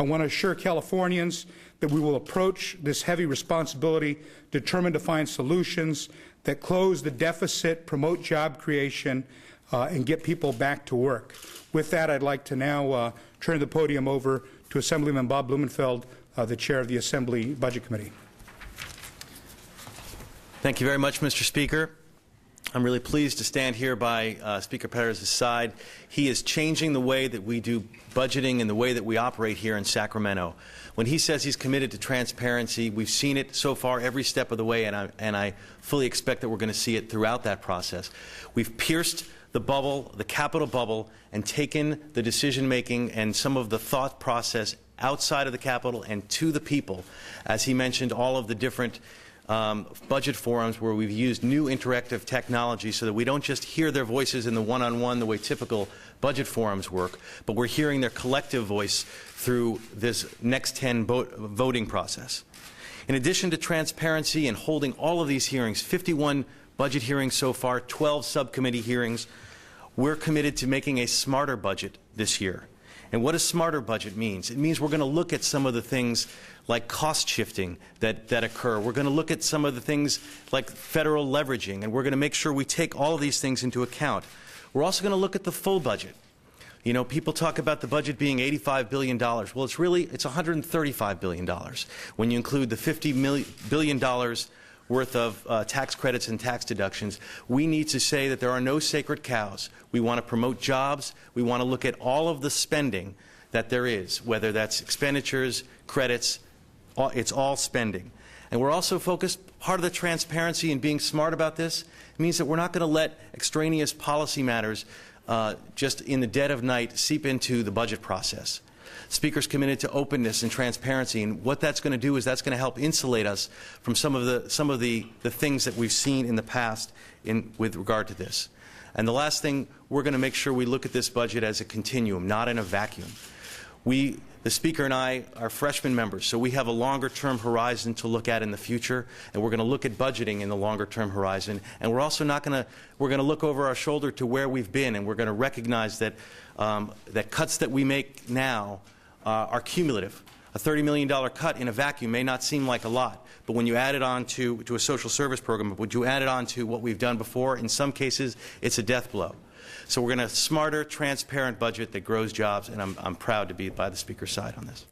I want to assure Californians that we will approach this heavy responsibility determined to find solutions that close the deficit, promote job creation, and get people back to work. With that, I'd like to now turn the podium over to Assemblymember Bob Blumenfield, the chair of the Assembly Budget Committee. Thank you very much, Mr. Speaker. I'm really pleased to stand here by Speaker Pérez's side. He is changing the way that we do budgeting and the way that we operate here in Sacramento. When he says he's committed to transparency, we've seen it so far every step of the way, and I fully expect that we're going to see it throughout that process. We've pierced the bubble, the capital bubble, and taken the decision-making and some of the thought process outside of the Capitol and to the people. As he mentioned, all of the different budget forums where we've used new interactive technology so that we don't just hear their voices in the one-on-one the way typical budget forums work, but we're hearing their collective voice through this Next 10 voting process. In addition to transparency and holding all of these hearings, 51 budget hearings so far, 12 subcommittee hearings, we're committed to making a smarter budget this year. And what a smarter budget means? It means we're going to look at some of the things like cost shifting that occur. We're going to look at some of the things like federal leveraging, and we're going to make sure we take all of these things into account. We're also going to look at the full budget. You know, people talk about the budget being $85 billion. Well, it's $135 billion when you include the $50 billion worth of tax credits and tax deductions. We need to say that there are no sacred cows. We want to promote jobs. We want to look at all of the spending that there is, whether that's expenditures, credits, it's all spending. And we're also focused, part of the transparency and being smart about this means that we're not going to let extraneous policy matters just in the dead of night seep into the budget process. Speaker's committed to openness and transparency, and what that's going to do is that's going to help insulate us from some of the things that we've seen in the past with regard to this. And the last thing, we're going to make sure we look at this budget as a continuum, not in a vacuum. The Speaker and I are freshman members, so we have a longer-term horizon to look at in the future, and we're going to look at budgeting in the longer-term horizon. And we're also not going to, we're going to look over our shoulder to where we've been, and we're going to recognize that that cuts that we make now are cumulative. A $30 million cut in a vacuum may not seem like a lot, but when you add it on to a social service program, would you add it on to what we've done before, in some cases, it's a death blow. So we're going to have a smarter, transparent budget that grows jobs, and I'm proud to be by the Speaker's side on this.